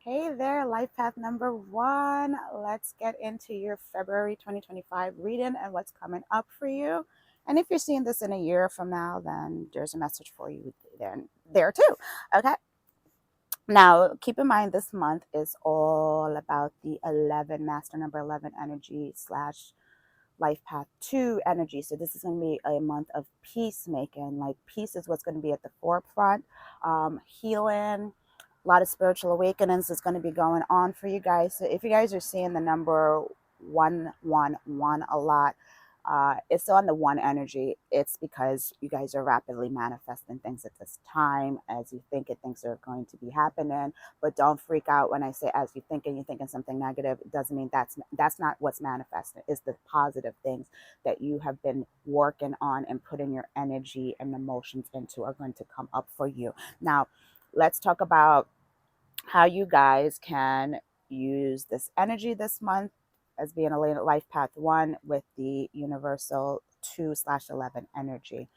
Hey there, life path number one. Let's get into your February 2025 reading and what's coming up for you. And if you're seeing this in a year from now, then there's a message for you there too. Okay. Now, keep in mind this month is all about the 11 master number 11 energy slash life path 2 energy. So this is going to be a month of peacemaking. Like peace is what's going to be at the forefront. Healing, a lot of spiritual awakenings is going to be going on for you guys. So if you guys are seeing the number 111 a lot, it's on the one energy. It's because you guys are rapidly manifesting things at this time as you think it, things are going to be happening. But don't freak out when I say as you think and you're thinking something negative. It doesn't mean that's not what's manifesting. It's the positive things that you have been working on and putting your energy and emotions into are going to come up for you. Now, let's talk about how you guys can use this energy this month as being a life path 1 with the universal 2/11 energy.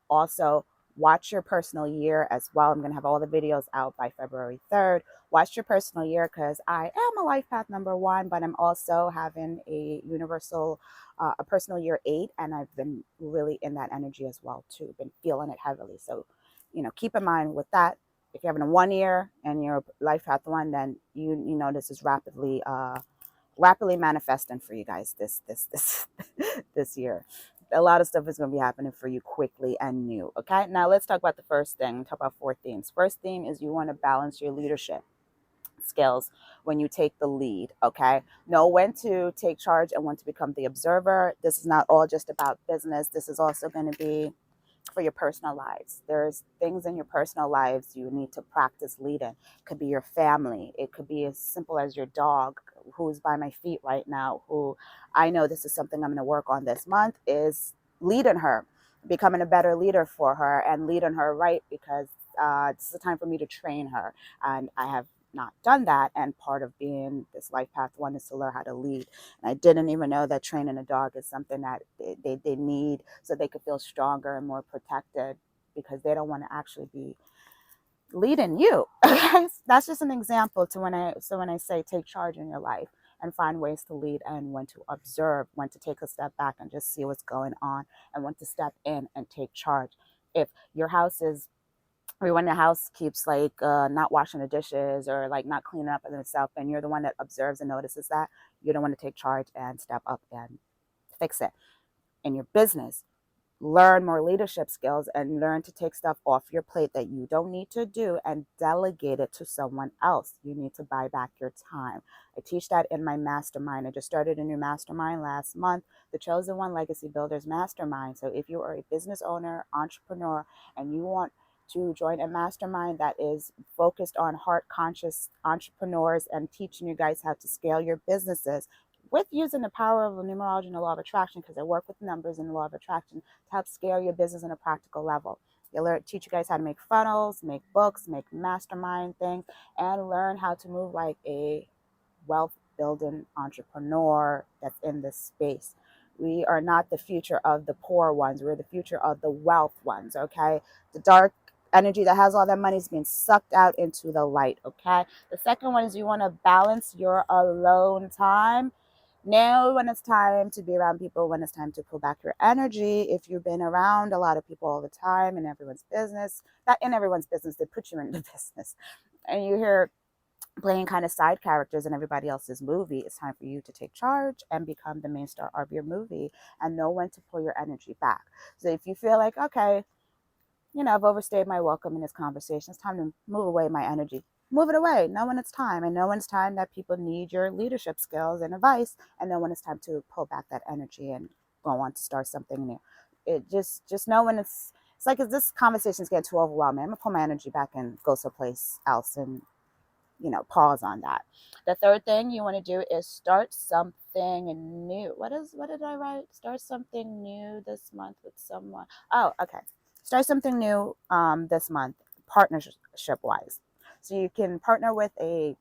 Also, watch your personal year as well. I'm going to have all the videos out by February 3rd. Watch your personal year because I am a life path number 1, but I'm also having a universal, a personal year 8, and I've been really in that energy as well too. Been feeling it heavily. So, keep in mind with that. If you're having a 1 year and you're life path 1, then you know this is rapidly manifesting for you guys this this year. A lot of stuff is going to be happening for you quickly and new. Okay, now let's talk about the first thing. Talk about 4 themes. First theme is you want to balance your leadership skills when you take the lead. Okay, know when to take charge and when to become the observer. This is not all just about business. This is also going to be for your personal lives. There's things in your personal lives you need to practice leading. It could be your family. It could be as simple as your dog who's by my feet right now, who I know this is something I'm going to work on this month, is leading her, becoming a better leader for her and leading her right, because this is a time for me to train her. And I have not done that. And part of being this life path 1 is to learn how to lead. And I didn't even know that training a dog is something that they need so they could feel stronger and more protected, because they don't want to actually be leading you. Okay, that's just an example to when I say take charge in your life and find ways to lead, and when to observe, when to take a step back and just see what's going on, and when to step in and take charge. If your house is, or when the house keeps like not washing the dishes or like not cleaning up in itself, and you're the one that observes and notices that, you don't want to take charge and step up and fix it. In your business, learn more leadership skills and learn to take stuff off your plate that you don't need to do and delegate it to someone else. You need to buy back your time. I teach that in my mastermind. I just started a new mastermind last month, the Chosen One Legacy Builders Mastermind. So if you are a business owner, entrepreneur, and you want to join a mastermind that is focused on heart conscious entrepreneurs and teaching you guys how to scale your businesses with using the power of numerology and the law of attraction, because I work with numbers and the law of attraction to help scale your business on a practical level. You'll teach you guys how to make funnels, make books, make mastermind things, and learn how to move like a wealth building entrepreneur that's in this space. We are not the future of the poor ones. We're the future of the wealth ones, okay? The dark energy that has all that money is being sucked out into the light, okay? The second one is you want to balance your alone time. Know when it's time to be around people, when it's time to pull back your energy. If you've been around a lot of people all the time in everyone's business, not in everyone's business, they put you in the business, and you hear playing kind of side characters in everybody else's movie, it's time for you to take charge and become the main star of your movie and know when to pull your energy back. So if you feel like, okay, I've overstayed my welcome in this conversation, it's time to move away my energy. Move it away. Know when it's time. And know when it's time that people need your leadership skills and advice. And know when it's time to pull back that energy and go on to start something new. It just know when it's like, if this conversation is getting too overwhelming, I'm gonna pull my energy back and go someplace else and pause on that. The third thing you want to do is start something new. What did I write? Start something new this month with someone. Oh, okay. Start something new this month, partnership wise. So you can partner with a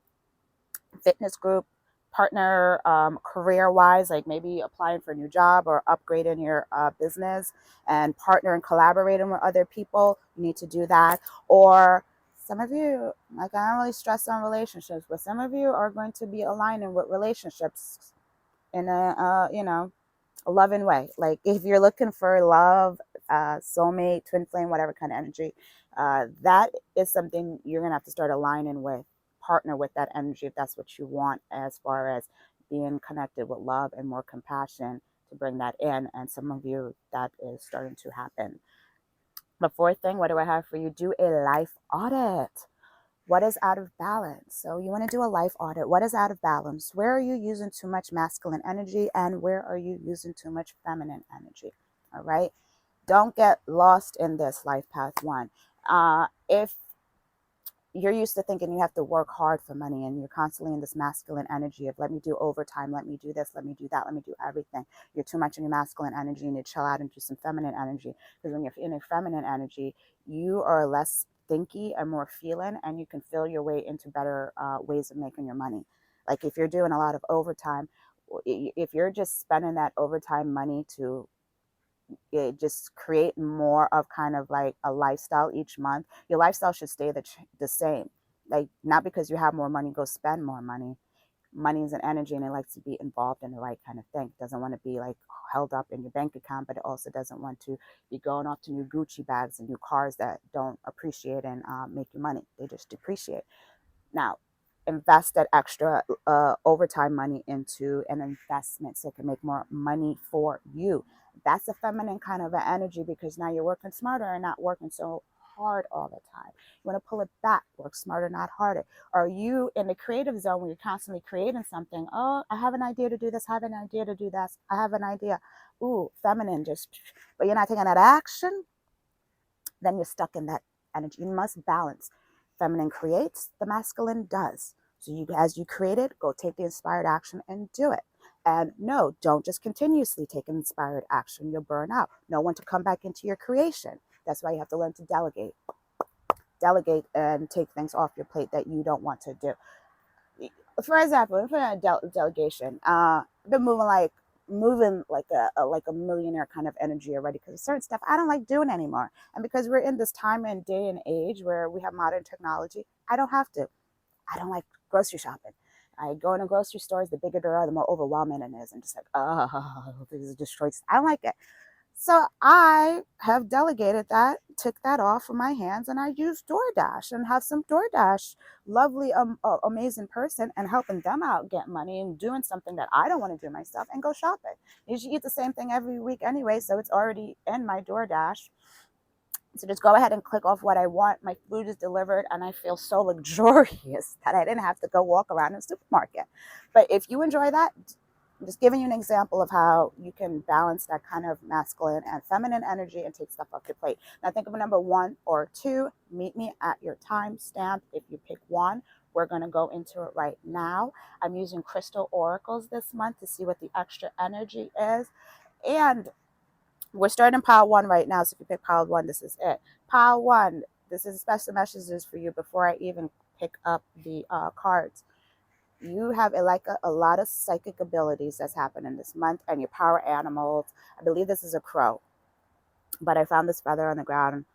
fitness group, partner career wise, like maybe applying for a new job or upgrading your business, and partner and collaborating with other people. You need to do that. Or Some of you, like, I don't really stress on relationships, but some of you are going to be aligning with relationships in a loving way. Like if you're looking for love, soulmate, twin flame, whatever kind of energy, that is something you're gonna have to start aligning with, partner with that energy if that's what you want, as far as being connected with love and more compassion to bring that in. And some of you, that is starting to happen. The fourth thing, what do I have for you? Do a life audit. What is out of balance? So you want to do a life audit. What is out of balance? Where are you using too much masculine energy, and where are you using too much feminine energy? All right. Don't get lost in this life path one. If you're used to thinking you have to work hard for money, and you're constantly in this masculine energy of let me do overtime, let me do this, let me do that, let me do everything. You're too much in your masculine energy, and you chill out into some feminine energy. Because when you're in a feminine energy, you are less thinky and more feeling, and you can feel your way into better ways of making your money. Like if you're doing a lot of overtime, if you're just spending that overtime money to just create more of kind of like a lifestyle each month, your lifestyle should stay the same. Like, not because you have more money, go spend more money. Money is an energy, and it likes to be involved in the right kind of thing. It doesn't want to be like held up in your bank account, but it also doesn't want to be going off to new Gucci bags and new cars that don't appreciate and make you money. They just depreciate. Now, invest that extra overtime money into an investment so it can make more money for you. That's a feminine kind of an energy, because now you're working smarter and not working so hard all the time. You want to pull it back, work smarter, not harder. Are you in the creative zone where you're constantly creating something? Oh, I have an idea to do this, I have an idea to do that, I have an idea. Ooh, feminine, just, but you're not taking that action, then you're stuck in that energy. You must balance. Feminine creates, the masculine does. So as you create it, go take the inspired action and do it. And no, don't just continuously take an inspired action. You'll burn out. Know when to come back into your creation. That's why you have to learn to delegate. Delegate and take things off your plate that you don't want to do. For example, for a delegation, I've been moving like a millionaire kind of energy already, because certain stuff I don't like doing anymore. And because we're in this time and day and age where we have modern technology, I don't have to. I don't like grocery shopping. I go into grocery stores, the bigger they are, the more overwhelming it is. I'm just like, oh, this is destroyed. I don't like it. So I have delegated that, took that off of my hands, and I use DoorDash and have some DoorDash, lovely, amazing person, and helping them out get money and doing something that I don't want to do myself, and go shopping. You should eat the same thing every week anyway, so it's already in my DoorDash. So just go ahead and click off what I want. My food is delivered, and I feel so luxurious that I didn't have to go walk around in the supermarket. But if you enjoy that, I'm just giving you an example of how you can balance that kind of masculine and feminine energy and take stuff off your plate. Now think of a number 1 or 2. Meet me at your time stamp. If you pick 1, we're going to go into it right now. I'm using crystal oracles this month to see what the extra energy is. And we're starting pile 1 right now. So if you pick pile 1, this is it. Pile 1, this is special messages for you before I even pick up the cards. You have a lot of psychic abilities that's happening this month, and your power animals. I believe this is a crow, but I found this feather on the ground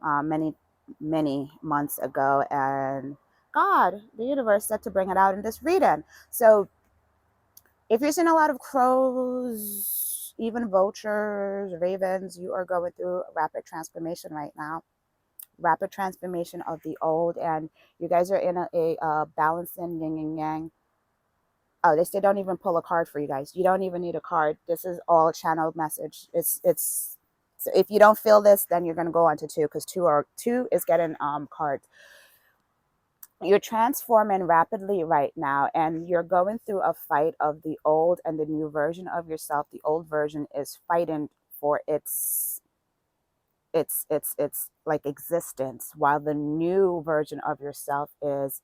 many months ago, and God, the universe, said to bring it out in this reading. So if you're seeing a lot of crows, even vultures, ravens, you are going through a rapid transformation right now. Rapid transformation of the old, and you guys are in a balancing yin and yang. Oh, they say don't even pull a card for you guys. You don't even need a card. This is all channeled message. It's so if you don't feel this, then you're gonna go on to 2, because two is getting cards. You're transforming rapidly right now, and you're going through a fight of the old and the new version of yourself. The old version is fighting for its like existence, while the new version of yourself is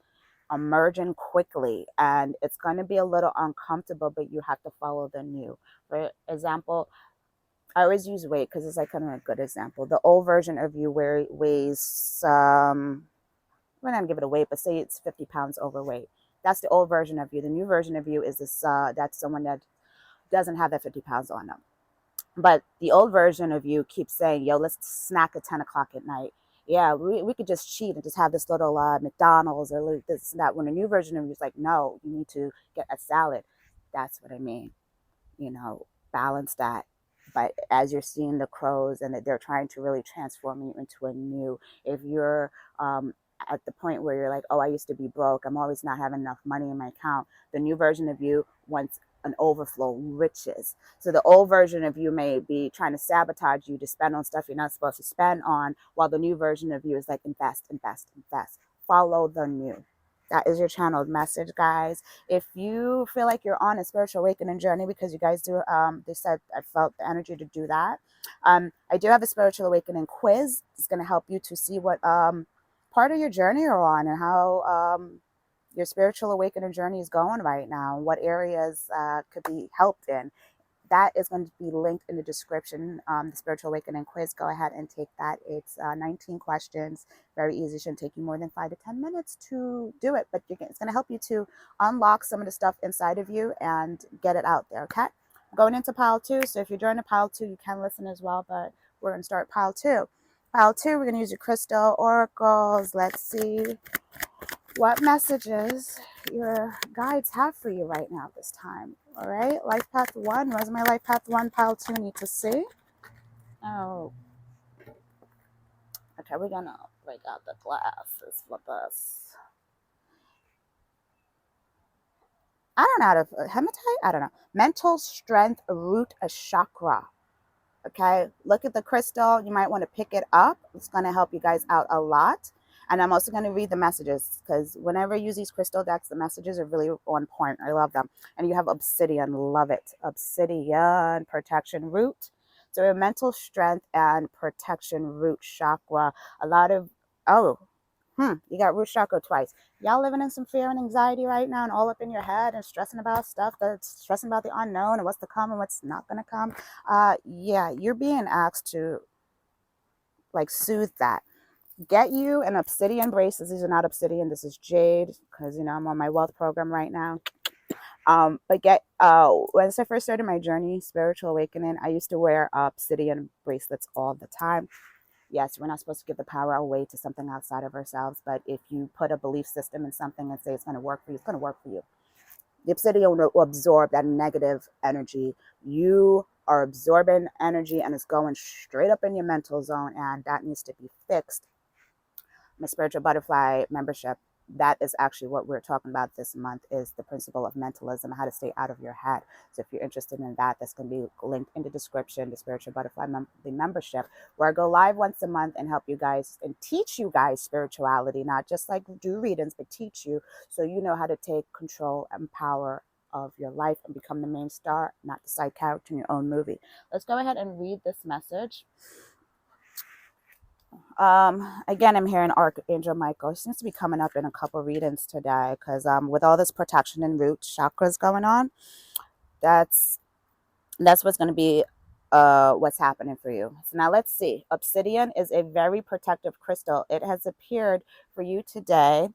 emerging quickly, and it's going to be a little uncomfortable, but you have to follow the new. For example, I always use weight because it's like kind of a good example. The old version of you weighs we're not gonna give it a weight, but say it's 50 pounds overweight. That's the old version of you. The new version of you is this that's someone that doesn't have that 50 pounds on them. But the old version of you keeps saying, yo, let's snack at 10 o'clock at night. Yeah, we could just cheat and just have this little McDonald's or this and that. When a new version of you is like, no, you need to get a salad. That's what I mean. You know, balance that. But as you're seeing the crows and that they're trying to really transform you into a new, if you're at the point where you're like, oh, I used to be broke, I'm always not having enough money in my account, the new version of you wants an overflow, riches. So the old version of you may be trying to sabotage you to spend on stuff you're not supposed to spend on, while the new version of you is like, invest, invest, invest. Follow the new. That is your channeled message, guys. If you feel like you're on a spiritual awakening journey, because you guys do, they said I felt the energy to do that. I do have a spiritual awakening quiz. It's going to help you to see what part of your journey you're on and how your spiritual awakening journey is going right now, what areas could be helped in. That is going to be linked in the description. The Spiritual Awakening quiz. Go ahead and take that. It's 19 questions. Very easy. It shouldn't take you more than 5 to 10 minutes to do it, but it's going to help you to unlock some of the stuff inside of you and get it out there. Okay. Going into pile 2. So if you're joining pile 2, you can listen as well, but we're going to start pile 2. Pile 2, we're going to use your crystal oracles. Let's see what messages your guides have for you right now this time. All right, life path 1, where's my life path 1, pile 2 need to see? Oh, okay, we're gonna break out the glasses for this. I don't know how to, hematite? I don't know. Mental strength root a chakra. Okay, look at the crystal. You might want to pick it up. It's going to help you guys out a lot. And I'm also going to read the messages, because whenever I use these crystal decks, the messages are really on point. I love them. And you have obsidian. Love it. Obsidian protection root. So your mental strength and protection root chakra. A lot of, oh, you got root chakra twice. Y'all living in some fear and anxiety right now and all up in your head and stressing about stuff, that's stressing about the unknown and what's to come and what's not going to come. Yeah, you're being asked to like soothe that. Get you an obsidian bracelet. These are not obsidian. This is jade, because you know I'm on my wealth program right now. But get once I first started my journey, spiritual awakening, I used to wear obsidian bracelets all the time. Yes, we're not supposed to give the power away to something outside of ourselves, but if you put a belief system in something and say it's going to work for you, it's going to work for you. The obsidian will absorb that negative energy. You are absorbing energy and it's going straight up in your mental zone, and that needs to be fixed. My spiritual butterfly membership, that is actually what we're talking about this month, is the principle of mentalism, how to stay out of your head. So if you're interested in that, that's going to be linked in the description, the spiritual butterfly the membership, where I go live once a month and help you guys and teach you guys spirituality, not just like do readings, but teach you, so you know how to take control and power of your life and become the main star, not the side character in your own movie. Let's go ahead and read this message. Again, I'm hearing Archangel Michael. He seems to be coming up in a couple readings today, because with all this protection and root chakras going on, that's what's going to be what's happening for you. So now let's see. Obsidian is a very protective crystal. It has appeared for you today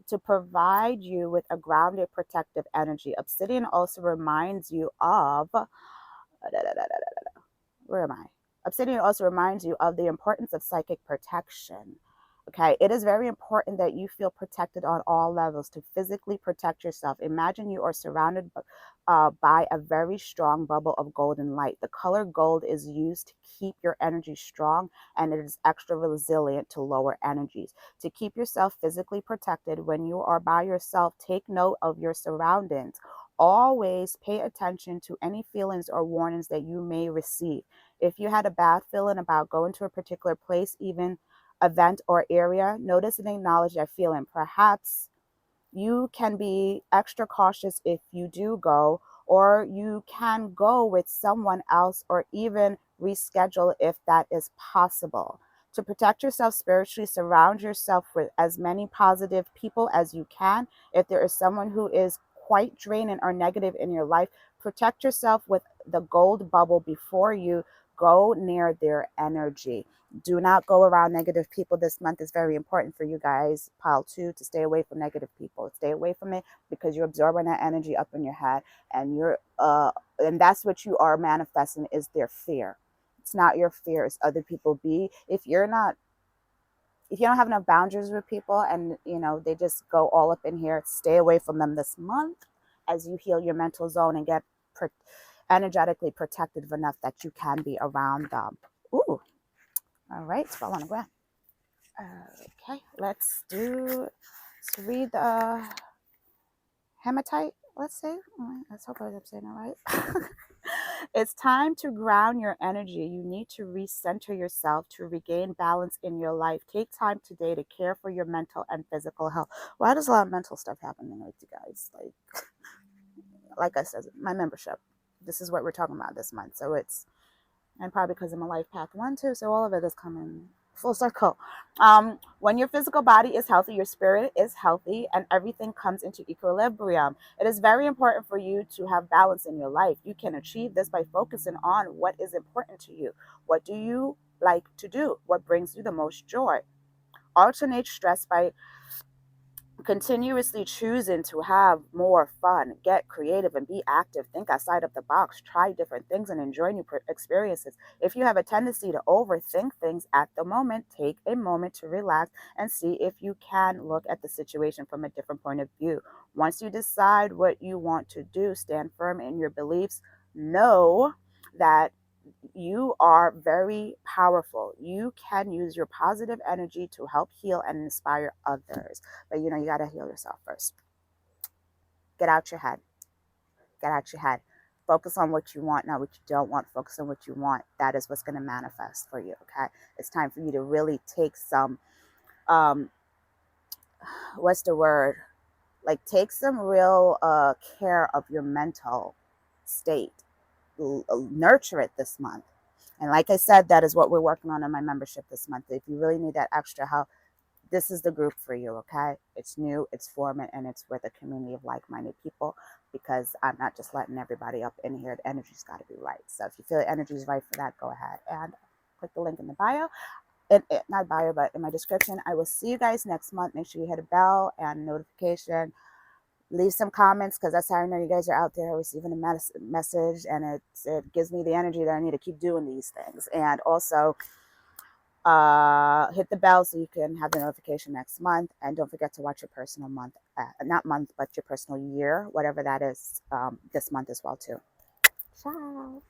to provide you with a grounded protective energy. Obsidian also reminds you of where am I? Obsidian also reminds you of the importance of psychic protection. Okay, it is very important that you feel protected on all levels, to physically protect yourself. Imagine you are surrounded by a very strong bubble of golden light. The color gold is used to keep your energy strong, and it is extra resilient to lower energies. To keep yourself physically protected when you are by yourself, take note of your surroundings. Always pay attention to any feelings or warnings that you may receive. If you had a bad feeling about going to a particular place, even event or area, notice and acknowledge that feeling. Perhaps you can be extra cautious if you do go, or you can go with someone else, or even reschedule if that is possible. To protect yourself spiritually, surround yourself with as many positive people as you can. If there is someone who is quite draining or negative in your life, protect yourself with the gold bubble before you go near their energy. Do not go around negative people. This month is very important for you guys, pile 2, to stay away from negative people. Stay away from it, because you're absorbing that energy up in your head, and and that's what you are manifesting, is their fear. It's not your fear, it's other people. If you're not if you don't have enough boundaries with people and they just go all up in here, stay away from them this month as you heal your mental zone and get energetically protected enough that you can be around them. Ooh, all right, it's fall on the ground. Okay, let's read the hematite, let's say. Let's hope I'm saying it right. It's time to ground your energy. You need to recenter yourself to regain balance in your life. Take time today to care for your mental and physical health. Why does a lot of mental stuff happening with you guys? Like I said, my membership. This is what we're talking about this month. So and probably because I'm a life path 1 too, so all of it is coming full circle. When your physical body is healthy, your spirit is healthy, and everything comes into equilibrium. It is very important for you to have balance in your life. You can achieve this by focusing on what is important to you. What do you like to do? What brings you the most joy? Alternate stress by continuously choosing to have more fun, get creative and be active, think outside of the box, try different things and enjoy new experiences. If you have a tendency to overthink things at the moment, take a moment to relax and see if you can look at the situation from a different point of view. Once you decide what you want to do, stand firm in your beliefs. Know that you are very powerful. You can use your positive energy to help heal and inspire others. But you got to heal yourself first. Get out your head. Get out your head. Focus on what you want, not what you don't want. Focus on what you want. That is what's going to manifest for you. Okay. It's time for you to really take some, what's the word? Like, take some real care of your mental state. Nurture it this month. And like I said, that is what we're working on in my membership this month. If you really need that extra help, this is the group for you, okay? It's new, it's forming, and it's with a community of like-minded people, because I'm not just letting everybody up in here. The energy's got to be right. So if you feel the energy is right for that, go ahead and click the link in the bio. Not bio, but in my description. I will see you guys next month. Make sure you hit a bell and notification. Leave some comments, because that's how I know you guys are out there receiving a message, and it gives me the energy that I need to keep doing these things. And also hit the bell so you can have the notification next month. And don't forget to watch your personal month, not month, but your personal year, whatever that is, this month as well too. Ciao.